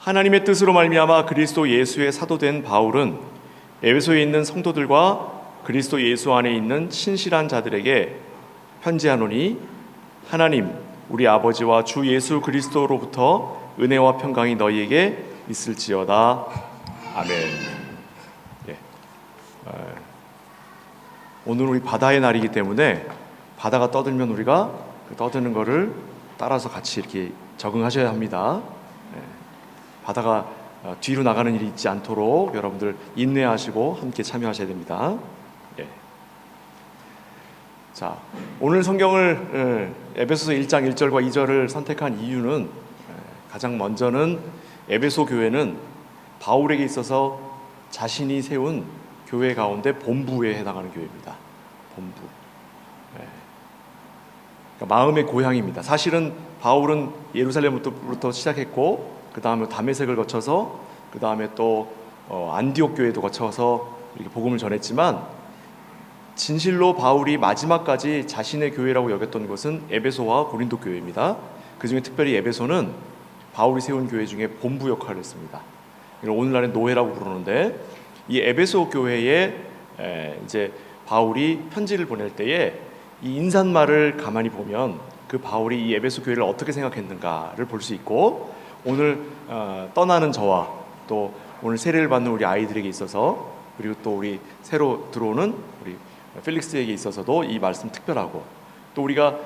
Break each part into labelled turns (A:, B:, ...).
A: 하나님의 뜻으로 말미암아 그리스도 예수의 사도된 바울은 에베소에 있는 성도들과 그리스도 예수 안에 있는 신실한 자들에게 편지하노니, 하나님 우리 아버지와 주 예수 그리스도로부터 은혜와 평강이 너희에게 있을지어다. 아멘. 예. 오늘 우리 바다의 날이기 때문에 바다가 떠들면 우리가 그 떠드는 거를 따라서 같이 이렇게 적응하셔야 합니다. 바다가 뒤로 나가는 일이 있지 않도록 여러분들 인내하시고 함께 참여하셔야 됩니다. 자, 오늘 성경을 에베소서 1장 1절과 2절을 선택한 이유는 가장 먼저는 에베소 교회는 바울에게 있어서 자신이 세운 교회 가운데 본부에 해당하는 교회입니다. 본부. 그러니까 마음의 고향입니다. 사실은 바울은 예루살렘부터 시작했고 그 다음에 다메섹을 거쳐서 그 다음에 또 안디옥 교회도 거쳐서 이렇게 복음을 전했지만, 진실로 바울이 마지막까지 자신의 교회라고 여겼던 것은 에베소와 고린도 교회입니다. 그 중에 특별히 에베소는 바울이 세운 교회 중에 본부 역할을 했습니다. 오늘날은 노회라고 부르는데, 이 에베소 교회에 이제 바울이 편지를 보낼 때에 이 인사말을 가만히 보면 그 바울이 이 에베소 교회를 어떻게 생각했는가를 볼 수 있고, 오늘 떠나는 저와 또 오늘 세례를 받는 우리 아이들에게 있어서, 그리고 또 우리 새로 들어오는 우리 펠릭스에게 있어서도 이 말씀 특별하고, 또 우리가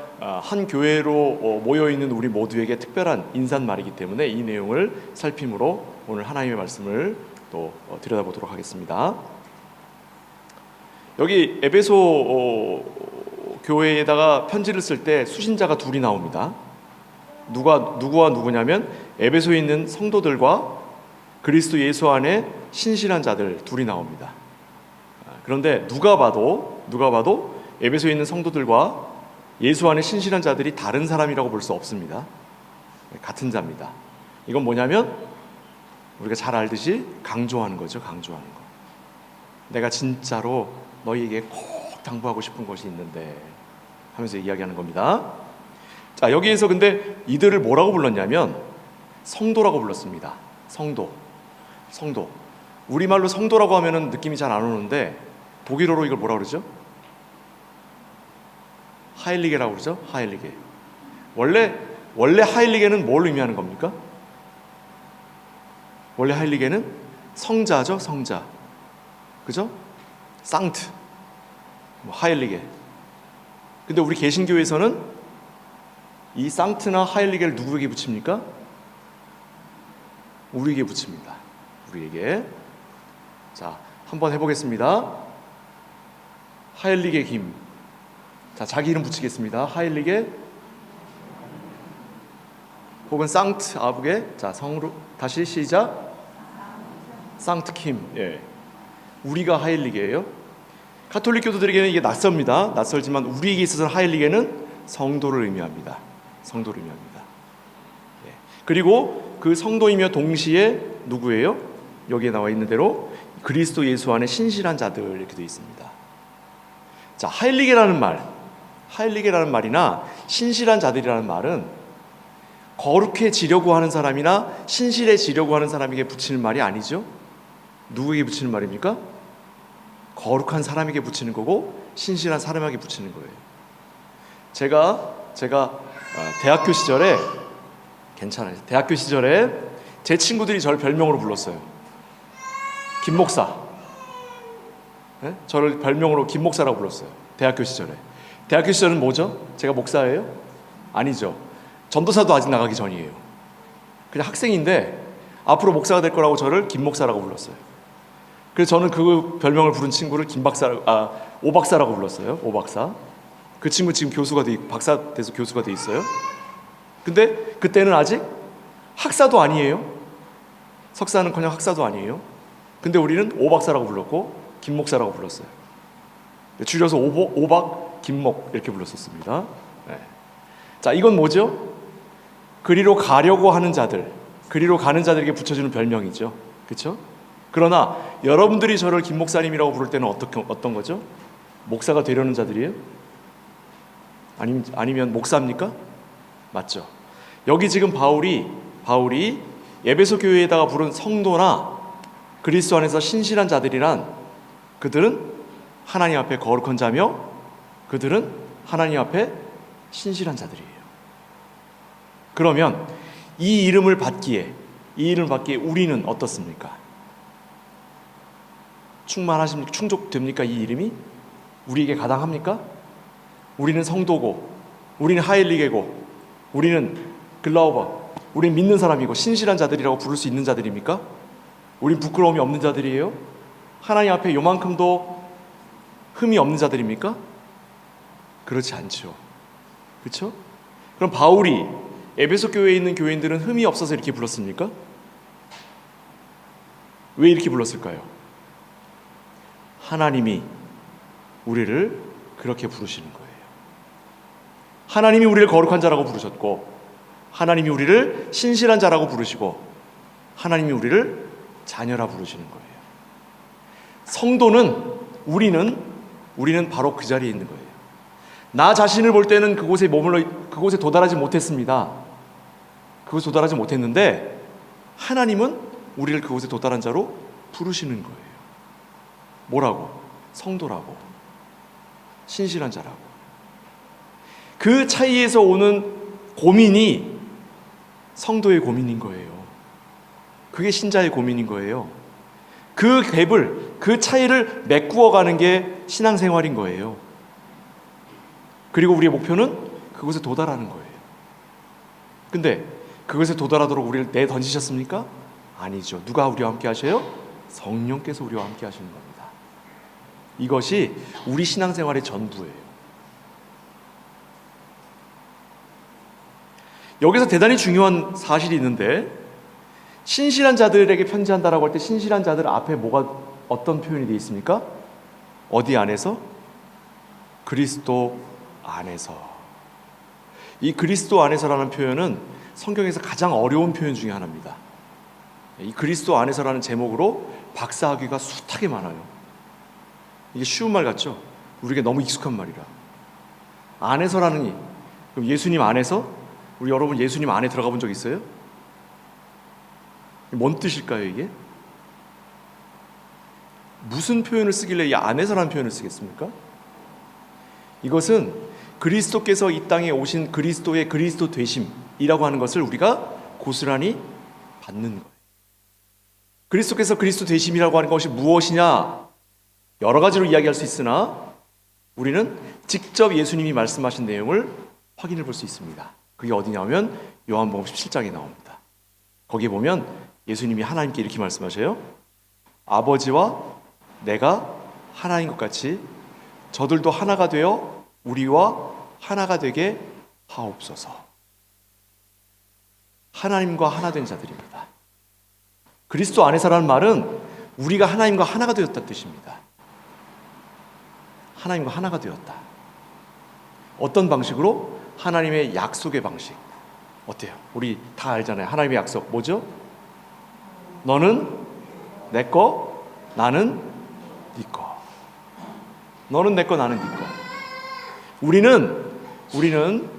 A: 한 교회로 모여있는 우리 모두에게 특별한 인사말이기 때문에 이 내용을 살핌으로 오늘 하나님의 말씀을 또 들여다보도록 하겠습니다. 여기 에베소 교회에다가 편지를 쓸 때 수신자가 둘이 나옵니다. 누구와 누구냐면 에베소에 있는 성도들과 그리스도 예수 안에 신실한 자들 둘이 나옵니다. 그런데 누가 봐도 에베소에 있는 성도들과 예수 안에 신실한 자들이 다른 사람이라고 볼 수 없습니다. 같은 자입니다. 이건 뭐냐면 우리가 잘 알듯이 강조하는 거죠. 강조하는 거. 내가 진짜로 너희에게 꼭 당부하고 싶은 것이 있는데 하면서 이야기하는 겁니다. 자, 여기에서 근데 이들을 뭐라고 불렀냐면 성도라고 불렀습니다. 성도. 우리말로 성도라고 하면은 느낌이 잘 안 오는데 독일어로 이걸 뭐라 그러죠? 하일리게라고 그러죠? 하일리게. 원래 하일리게는 뭘 의미하는 겁니까? 원래 하일리게는 성자죠, 성자. 그죠? 상트. 하일리게. 근데 우리 개신교에서는 이 상트나 하일리게를 누구에게 붙입니까? 우리에게 붙입니다. 우리에게. 자, 한번 해보겠습니다. 하일리게 김. 자, 자기 이름 붙이겠습니다. 하일리게 혹은 상트 아부게. 자, 성으로 다시 시작. 상트 킴. 예. 우리가 하일리게예요. 가톨릭 교도들에게는 이게 낯섭니다. 낯설지만 우리에게 있어서는 하일리게는 성도를 의미합니다. 성도를 의미합니다. 예. 그리고 그 성도이며 동시에 누구예요? 여기에 나와 있는 대로 그리스도 예수 안에 신실한 자들 이렇게 되어 있습니다. 자, 하일리게라는 말이나 신실한 자들이라는 말은 거룩해지려고 하는 사람이나 신실해지려고 하는 사람에게 붙이는 말이 아니죠. 누구에게 붙이는 말입니까? 거룩한 사람에게 붙이는 거고 신실한 사람에게 붙이는 거예요. 제가 대학교 시절에 괜찮아요. 대학교 시절에 제 친구들이 저를 별명으로 불렀어요. 김 목사. 네? 저를 별명으로 김 목사라고 불렀어요. 대학교 시절에. 대학교 시절은 뭐죠? 제가 목사예요? 아니죠. 전도사도 아직 나가기 전이에요. 그냥 학생인데 앞으로 목사가 될 거라고 저를 김 목사라고 불렀어요. 그래서 저는 그 별명을 부른 친구를 오 박사라고 불렀어요. 오 박사. 그 친구 지금 박사 돼서 교수가 돼 있어요. 근데 그때는 아직 학사도 아니에요. 석사는커녕 학사도 아니에요. 근데 우리는 오 박사라고 불렀고 김 목사라고 불렀어요. 줄여서 오박 김목 이렇게 불렀었습니다. 네. 자, 이건 뭐죠? 그리로 가려고 하는 자들, 그리로 가는 자들에게 붙여주는 별명이죠. 그렇죠? 그러나 여러분들이 저를 김 목사님이라고 부를 때는 어떤 거죠? 목사가 되려는 자들이에요? 아니면 목사입니까? 맞죠? 여기 지금 바울이 에베소 교회에다가 부른 성도나 그리스도 안에서 신실한 자들이란 그들은 하나님 앞에 거룩한 자며 그들은 하나님 앞에 신실한 자들이에요. 그러면 이 이름을 받기에 우리는 어떻습니까? 충족됩니까? 이 이름이 우리에게 가당합니까? 우리는 성도고, 우리는 하일리게고, 우리는 글라우버, 우리는 믿는 사람이고 신실한 자들이라고 부를 수 있는 자들입니까? 우린 부끄러움이 없는 자들이에요? 하나님 앞에 요만큼도 흠이 없는 자들입니까? 그렇지 않죠. 그렇죠? 그럼 바울이 에베소 교회에 있는 교인들은 흠이 없어서 이렇게 불렀습니까? 왜 이렇게 불렀을까요? 하나님이 우리를 그렇게 부르시는 거예요. 하나님이 우리를 거룩한 자라고 부르셨고, 하나님이 우리를 신실한 자라고 부르시고, 하나님이 우리를 자녀라 부르시는 거예요. 성도는 우리는 바로 그 자리에 있는 거예요. 나 자신을 볼 때는 그곳에 도달하지 못했습니다. 그곳에 도달하지 못했는데 하나님은 우리를 그곳에 도달한 자로 부르시는 거예요. 뭐라고? 성도라고, 신실한 자라고. 그 차이에서 오는 고민이 성도의 고민인 거예요. 그게 신자의 고민인 거예요. 그 갭을, 그 차이를 메꾸어가는 게 신앙생활인 거예요. 그리고 우리의 목표는 그곳에 도달하는 거예요. 근데 그것에 도달하도록 우리를 내던지셨습니까? 아니죠. 누가 우리와 함께 하셔요? 성령께서 우리와 함께 하시는 겁니다. 이것이 우리 신앙생활의 전부예요. 여기서 대단히 중요한 사실이 있는데, 신실한 자들에게 편지한다라고 할 때 신실한 자들 앞에 어떤 표현이 되어 있습니까? 어디 안에서? 그리스도 안에서. 이 그리스도 안에서라는 표현은 성경에서 가장 어려운 표현 중에 하나입니다. 이 그리스도 안에서라는 제목으로 박사학위가 숱하게 많아요. 이게 쉬운 말 같죠? 우리에게 너무 익숙한 말이라. 안에서라느니, 그럼 예수님 안에서? 우리 여러분 예수님 안에 들어가 본 적 있어요? 뭔 뜻일까요, 이게? 무슨 표현을 쓰길래 이 안에서라는 표현을 쓰겠습니까? 이것은 그리스도께서 이 땅에 오신 그리스도의 그리스도 되심이라고 하는 것을 우리가 고스란히 받는 거예요. 그리스도께서 그리스도 되심이라고 하는 것이 무엇이냐? 여러 가지로 이야기할 수 있으나 우리는 직접 예수님이 말씀하신 내용을 확인해 볼 수 있습니다. 그게 어디냐면 요한복음 17장에 나옵니다. 거기에 보면 예수님이 하나님께 이렇게 말씀하셔요. 아버지와 내가 하나인 것 같이 저들도 하나가 되어 우리와 하나가 되게 하옵소서. 하나님과 하나 된 자들입니다. 그리스도 안에서라는 말은 우리가 하나님과 하나가 되었다는 뜻입니다. 하나님과 하나가 되었다. 어떤 방식으로? 하나님의 약속의 방식. 어때요? 우리 다 알잖아요. 하나님의 약속 뭐죠? 너는 내 거, 나는 네 거. 너는 내 거, 나는 네 거. 우리는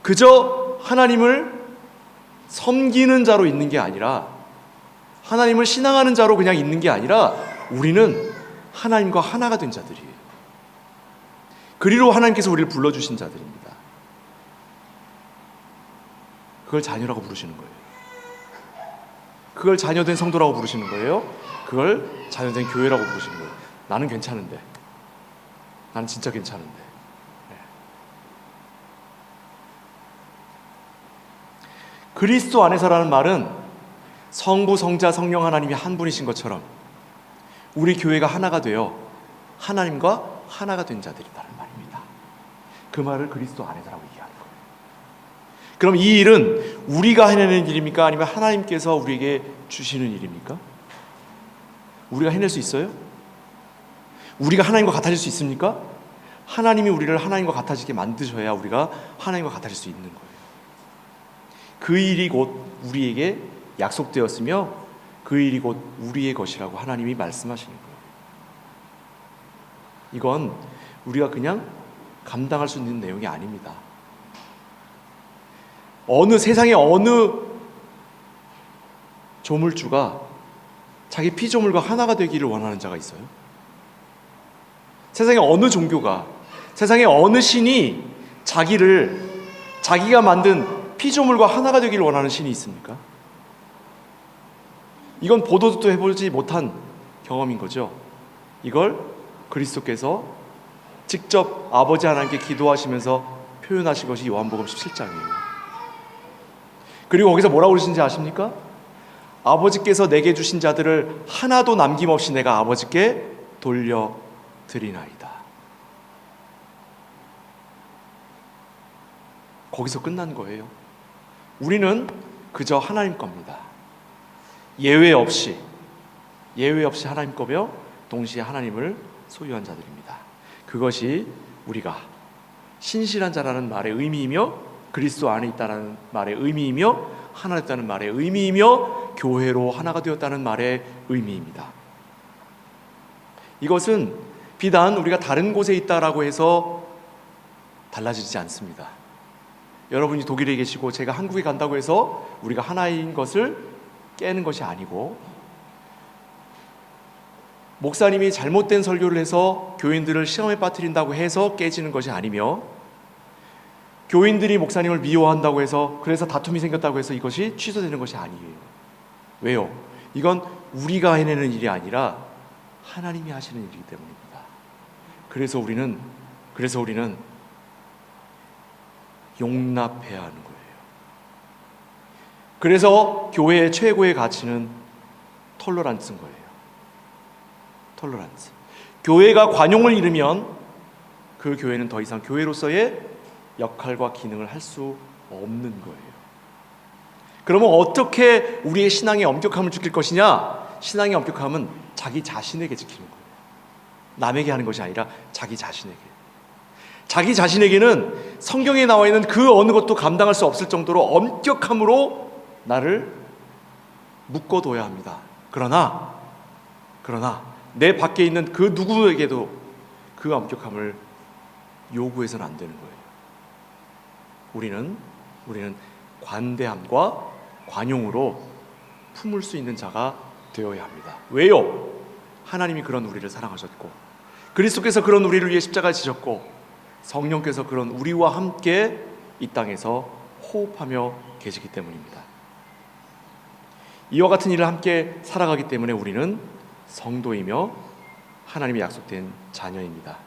A: 그저 하나님을 섬기는 자로 있는 게 아니라, 하나님을 신앙하는 자로 그냥 있는 게 아니라, 우리는 하나님과 하나가 된 자들이에요. 그리로 하나님께서 우리를 불러주신 자들입니다. 그걸 자녀라고 부르시는 거예요. 그걸 자녀된 성도라고 부르시는 거예요. 그걸 자녀된 교회라고 부르시는 거예요. 나는 괜찮은데, 나는 진짜 괜찮은데. 네. 그리스도 안에서라는 말은 성부, 성자, 성령 하나님이 한 분이신 것처럼 우리 교회가 하나가 되어 하나님과 하나가 된 자들이라는 말입니다. 그 말을 그리스도 안에서라고 얘기하는 거예요. 그럼 이 일은 우리가 해내는 일입니까? 아니면 하나님께서 우리에게 주시는 일입니까? 우리가 해낼 수 있어요? 우리가 하나님과 같아질 수 있습니까? 하나님이 우리를 하나님과 같아지게 만드셔야 우리가 하나님과 같아질 수 있는 거예요. 그 일이 곧 우리에게 약속되었으며 그 일이 곧 우리의 것이라고 하나님이 말씀하시는 거예요. 이건 우리가 그냥 감당할 수 있는 내용이 아닙니다. 세상의 어느 조물주가 자기 피조물과 하나가 되기를 원하는 자가 있어요? 세상에 어느 종교가, 세상에 어느 신이 자기가 만든 피조물과 하나가 되기를 원하는 신이 있습니까? 이건 보도 듣도 해보지 못한 경험인 거죠. 이걸 그리스도께서 직접 아버지 하나님께 기도하시면서 표현하신 것이 요한복음 17장이에요. 그리고 거기서 뭐라고 그러신지 아십니까? 아버지께서 내게 주신 자들을 하나도 남김없이 내가 아버지께 돌려드리나이다. 거기서 끝난 거예요. 우리는 그저 하나님 겁니다. 예외 없이 하나님 거며 동시에 하나님을 소유한 자들입니다. 그것이 우리가 신실한 자라는 말의 의미이며 그리스도 안에 있다는 말의 의미이며 하나 됐다는 말의 의미이며 교회로 하나가 되었다는 말의 의미입니다. 이것은 비단 우리가 다른 곳에 있다라고 해서 달라지지 않습니다. 여러분이 독일에 계시고 제가 한국에 간다고 해서 우리가 하나인 것을 깨는 것이 아니고, 목사님이 잘못된 설교를 해서 교인들을 시험에 빠뜨린다고 해서 깨지는 것이 아니며, 교인들이 목사님을 미워한다고 해서 그래서 다툼이 생겼다고 해서 이것이 취소되는 것이 아니에요. 왜요? 이건 우리가 해내는 일이 아니라 하나님이 하시는 일이기 때문입니다. 그래서 우리는 용납해야 하는 거예요. 그래서 교회의 최고의 가치는 톨러란스인 거예요. 톨러란스. 교회가 관용을 잃으면 그 교회는 더 이상 교회로서의 역할과 기능을 할 수 없는 거예요. 그러면 어떻게 우리의 신앙의 엄격함을 지킬 것이냐? 신앙의 엄격함은 자기 자신에게 지키는 거예요. 남에게 하는 것이 아니라 자기 자신에게. 자기 자신에게는 성경에 나와 있는 그 어느 것도 감당할 수 없을 정도로 엄격함으로 나를 묶어둬야 합니다. 그러나 내 밖에 있는 그 누구에게도 그 엄격함을 요구해서는 안 되는 거예요. 우리는 관대함과 관용으로 품을 수 있는 자가 되어야 합니다. 왜요? 하나님이 그런 우리를 사랑하셨고, 그리스도께서 그런 우리를 위해 십자가를 지셨고, 성령께서 그런 우리와 함께 이 땅에서 호흡하며 계시기 때문입니다. 이와 같은 일을 함께 살아가기 때문에 우리는 성도이며 하나님의 약속된 자녀입니다.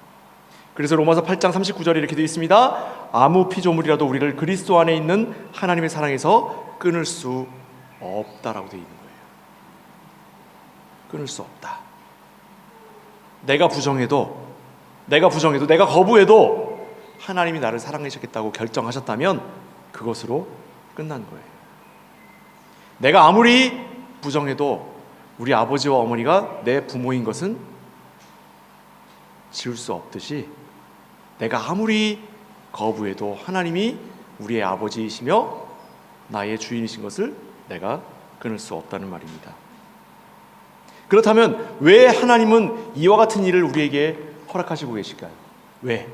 A: 그래서 로마서 8장 39절에 이렇게 되어 있습니다. 아무 피조물이라도 우리를 그리스도 안에 있는 하나님의 사랑에서 끊을 수 없다라고 되어 있는 거예요. 끊을 수 없다. 내가 부정해도, 내가 거부해도 하나님이 나를 사랑하시겠다고 결정하셨다면 그것으로 끝난 거예요. 내가 아무리 부정해도 우리 아버지와 어머니가 내 부모인 것은 지울 수 없듯이, 내가 아무리 거부해도 하나님이 우리의 아버지이시며 나의 주인이신 것을 내가 끊을 수 없다는 말입니다. 그렇다면 왜 하나님은 이와 같은 일을 우리에게 허락하시고 계실까요? 왜?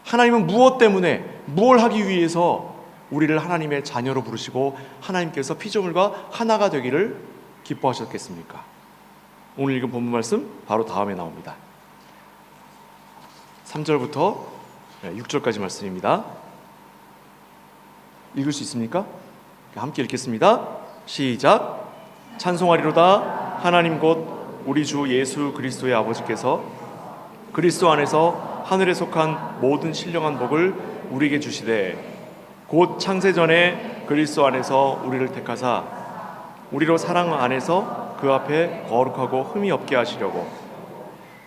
A: 하나님은 무엇 때문에, 무엇을 하기 위해서 우리를 하나님의 자녀로 부르시고 하나님께서 피조물과 하나가 되기를 기뻐하셨겠습니까? 오늘 읽은 본문 말씀 바로 다음에 나옵니다. 3절부터 6절까지 말씀입니다. 읽을 수 있습니까? 함께 읽겠습니다. 시작. 찬송하리로다. 하나님 곧 우리 주 예수 그리스도의 아버지께서 그리스도 안에서 하늘에 속한 모든 신령한 복을 우리에게 주시되, 곧 창세전에 그리스도 안에서 우리를 택하사 우리로 사랑 안에서 그 앞에 거룩하고 흠이 없게 하시려고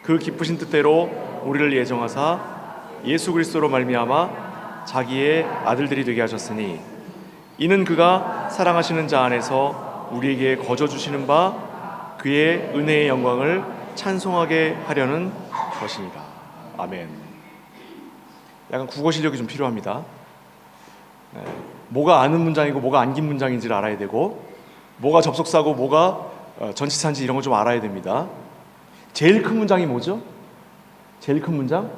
A: 그 기쁘신 뜻대로 우리를 예정하사 예수 그리스도로 말미암아 자기의 아들들이 되게 하셨으니, 이는 그가 사랑하시는 자 안에서 우리에게 거저 주시는 바 그의 은혜의 영광을 찬송하게 하려는 것이니라. 아멘. 약간 국어 실력이 좀 필요합니다. 뭐가 아는 문장이고 뭐가 안긴 문장인지를 알아야 되고, 뭐가 접속사고 뭐가 전치사인지 이런 거 좀 알아야 됩니다. 제일 큰 문장이 뭐죠? 제일 큰 문장?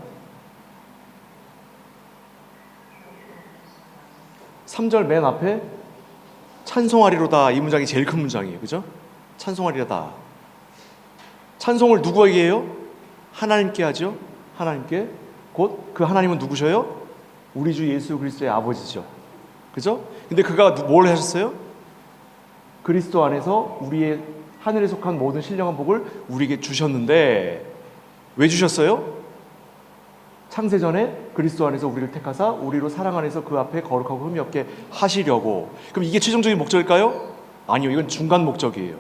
A: 3절 맨 앞에 찬송하리로다. 이 문장이 제일 큰 문장이에요. 그죠? 찬송하리로다. 찬송을 누구에게 해요? 하나님께 하죠. 하나님께. 곧 그 하나님은 누구셔요? 우리 주 예수 그리스도의 아버지죠. 그죠? 근데 그가 뭘 하셨어요? 그리스도 안에서 우리의 하늘에 속한 모든 신령한 복을 우리에게 주셨는데 왜 주셨어요? 창세전에 그리스도 안에서 우리를 택하사 우리로 사랑 안에서 그 앞에 거룩하고 흠이 없게 하시려고. 그럼 이게 최종적인 목적일까요? 아니요. 이건 중간 목적이에요.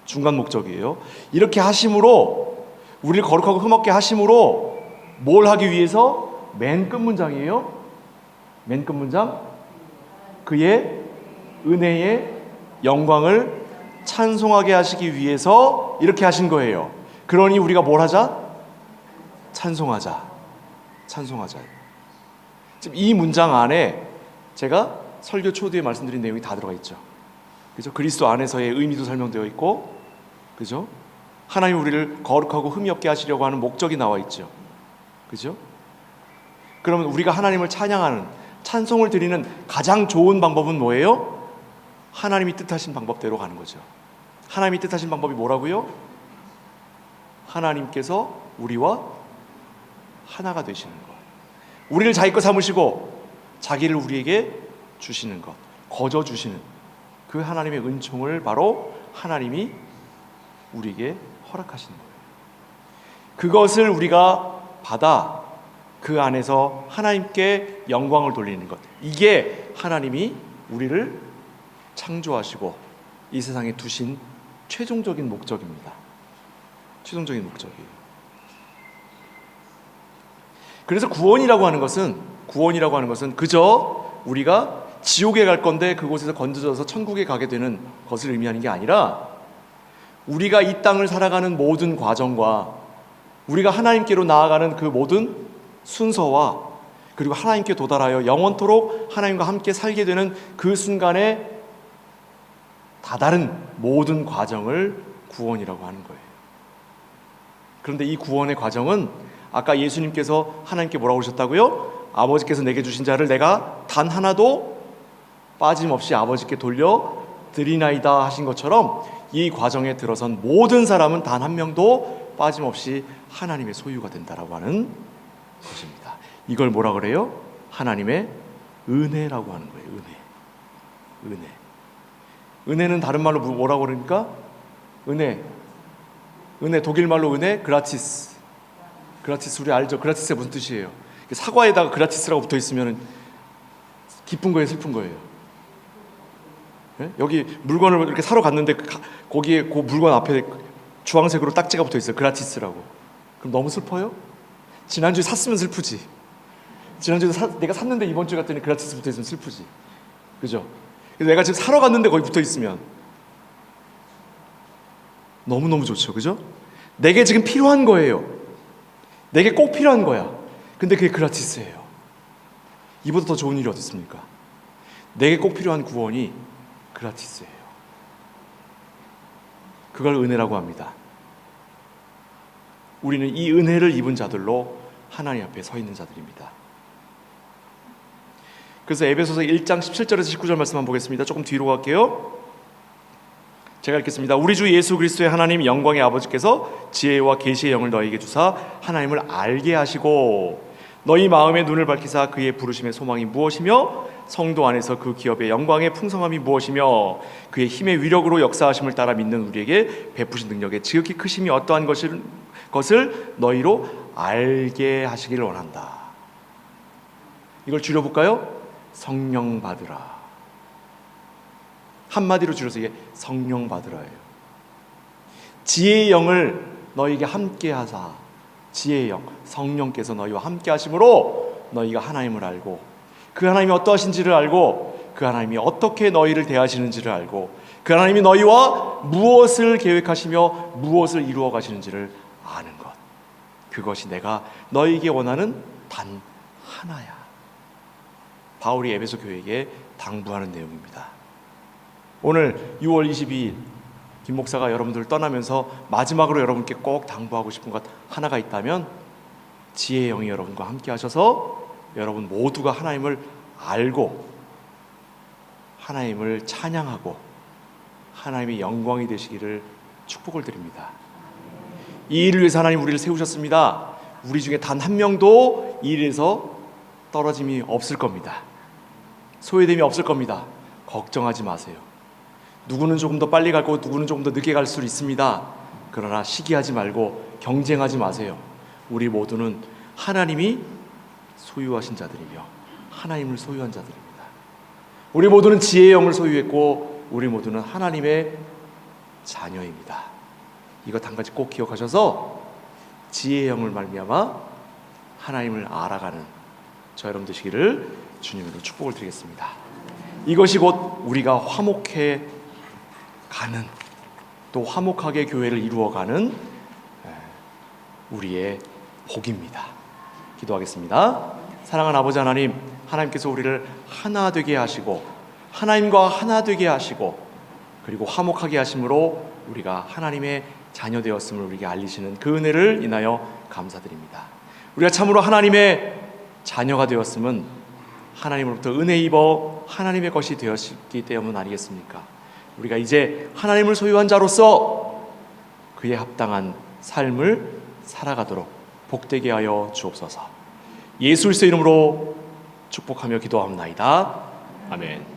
A: 중간 목적이에요. 이렇게 하심으로, 우리를 거룩하고 흠 없게 하심으로 뭘 하기 위해서? 맨 끝 문장이에요. 맨 끝 문장. 그의 은혜의 영광을 찬송하게 하시기 위해서 이렇게 하신 거예요. 그러니 우리가 뭘 하자? 찬송하자. 찬송하자. 지금 이 문장 안에 제가 설교 초두에 말씀드린 내용이 다 들어가 있죠. 그죠? 그리스도 안에서의 의미도 설명되어 있고, 그죠? 하나님 우리를 거룩하고 흠이 없게 하시려고 하는 목적이 나와 있죠. 그죠? 그러면 우리가 하나님을 찬양하는, 찬송을 드리는 가장 좋은 방법은 뭐예요? 하나님이 뜻하신 방법대로 가는 거죠. 하나님이 뜻하신 방법이 뭐라고요? 하나님께서 우리와 하나가 되시는 것, 우리를 자기 것 삼으시고 자기를 우리에게 주시는 것, 거저 주시는 그 하나님의 은총을 바로 하나님이 우리에게 허락하시는 거예요. 그것을 우리가 받아 그 안에서 하나님께 영광을 돌리는 것, 이게 하나님이 우리를 창조하시고 이 세상에 두신 최종적인 목적입니다. 최종적인 목적이에요. 그래서 구원이라고 하는 것은 그저 우리가 지옥에 갈 건데 그곳에서 건져져서 천국에 가게 되는 것을 의미하는 게 아니라, 우리가 이 땅을 살아가는 모든 과정과 우리가 하나님께로 나아가는 그 모든 순서와, 그리고 하나님께 도달하여 영원토록 하나님과 함께 살게 되는 그 순간에 다다른 모든 과정을 구원이라고 하는 거예요. 그런데 이 구원의 과정은 아까 예수님께서 하나님께 뭐라고 그러셨다고요? 아버지께서 내게 주신 자를 내가 단 하나도 빠짐없이 아버지께 돌려드리나이다 하신 것처럼, 이 과정에 들어선 모든 사람은 단 한 명도 빠짐없이 하나님의 소유가 된다라고 하는 것입니다. 이걸 뭐라 그래요? 하나님의 은혜라고 하는 거예요. 은혜. 은혜는 다른 말로 뭐라고 그러니까? 은혜 독일 말로 은혜, 그라티스 우리 알죠? 그라티스가 무슨 뜻이에요? 사과에다가 그라티스라고 붙어 있으면 기쁜 거예요, 슬픈 거예요? 네? 여기 물건을 이렇게 사러 갔는데 거기에 그 물건 앞에 주황색으로 딱지가 붙어 있어요. 그라티스라고. 그럼 너무 슬퍼요? 지난주에 샀으면 슬프지. 지난주에 내가 샀는데 이번 주에 갔더니 그라티스 붙어 있으면 슬프지. 그죠? 그래서 내가 지금 사러 갔는데 거기 붙어 있으면 너무너무 좋죠. 그죠? 내게 지금 필요한 거예요. 내게 꼭 필요한 거야. 근데 그게 그라티스예요. 이보다 더 좋은 일이 어디 있습니까? 내게 꼭 필요한 구원이 그라티스예요. 그걸 은혜라고 합니다. 우리는 이 은혜를 입은 자들로 하나님 앞에 서 있는 자들입니다. 그래서 에베소서 1장 17절에서 19절 말씀 한번 보겠습니다. 조금 뒤로 갈게요. 제가 읽겠습니다. 우리 주 예수 그리스도의 하나님 영광의 아버지께서 지혜와 계시의 영을 너희에게 주사 하나님을 알게 하시고 너희 마음의 눈을 밝히사 그의 부르심의 소망이 무엇이며 성도 안에서 그 기업의 영광의 풍성함이 무엇이며 그의 힘의 위력으로 역사하심을 따라 믿는 우리에게 베푸신 능력의 지극히 크심이 어떠한 것을 너희로 알게 하시기를 원한다. 이걸 줄여볼까요? 성령 받으라. 한마디로 줄여서 이게 성령 받으라예요. 지혜의 영을 너희에게 함께 하사, 지혜의 영, 성령께서 너희와 함께 하심으로 너희가 하나님을 알고 그 하나님이 어떠하신지를 알고 그 하나님이 어떻게 너희를 대하시는지를 알고 그 하나님이 너희와 무엇을 계획하시며 무엇을 이루어 가시는지를 아는 것, 그것이 내가 너희에게 원하는 단 하나야. 바울이 에베소 교회에게 당부하는 내용입니다. 오늘 6월 22일 김 목사가 여러분들을 떠나면서 마지막으로 여러분께 꼭 당부하고 싶은 것 하나가 있다면, 지혜의 영이 여러분과 함께 하셔서 여러분 모두가 하나님을 알고 하나님을 찬양하고 하나님의 영광이 되시기를 축복을 드립니다. 이 일을 위해서 하나님 우리를 세우셨습니다. 우리 중에 단 한 명도 이 일에서 떨어짐이 없을 겁니다. 소외됨이 없을 겁니다. 걱정하지 마세요. 누구는 조금 더 빨리 가고 누구는 조금 더 늦게 갈 수 있습니다. 그러나 시기하지 말고 경쟁하지 마세요. 우리 모두는 하나님이 소유하신 자들이며 하나님을 소유한 자들입니다. 우리 모두는 지혜의 영을 소유했고 우리 모두는 하나님의 자녀입니다. 이것 한 가지 꼭 기억하셔서 지혜의 영을 말미암아 하나님을 알아가는 저 여러분 되시기를 주님으로 축복을 드리겠습니다. 이것이 곧 우리가 화목해 가는, 또 화목하게 교회를 이루어가는 우리의 복입니다. 기도하겠습니다. 사랑하는 아버지 하나님, 하나님께서 우리를 하나 되게 하시고 하나님과 하나 되게 하시고 그리고 화목하게 하심으로 우리가 하나님의 자녀 되었음을 우리에게 알리시는 그 은혜를 인하여 감사드립니다. 우리가 참으로 하나님의 자녀가 되었음은 하나님으로부터 은혜 입어 하나님의 것이 되었기 때문 아니겠습니까? 우리가 이제 하나님을 소유한 자로서 그에 합당한 삶을 살아가도록 복되게 하여 주옵소서. 예수 그리스도의 이름으로 축복하며 기도합나이다. 아멘.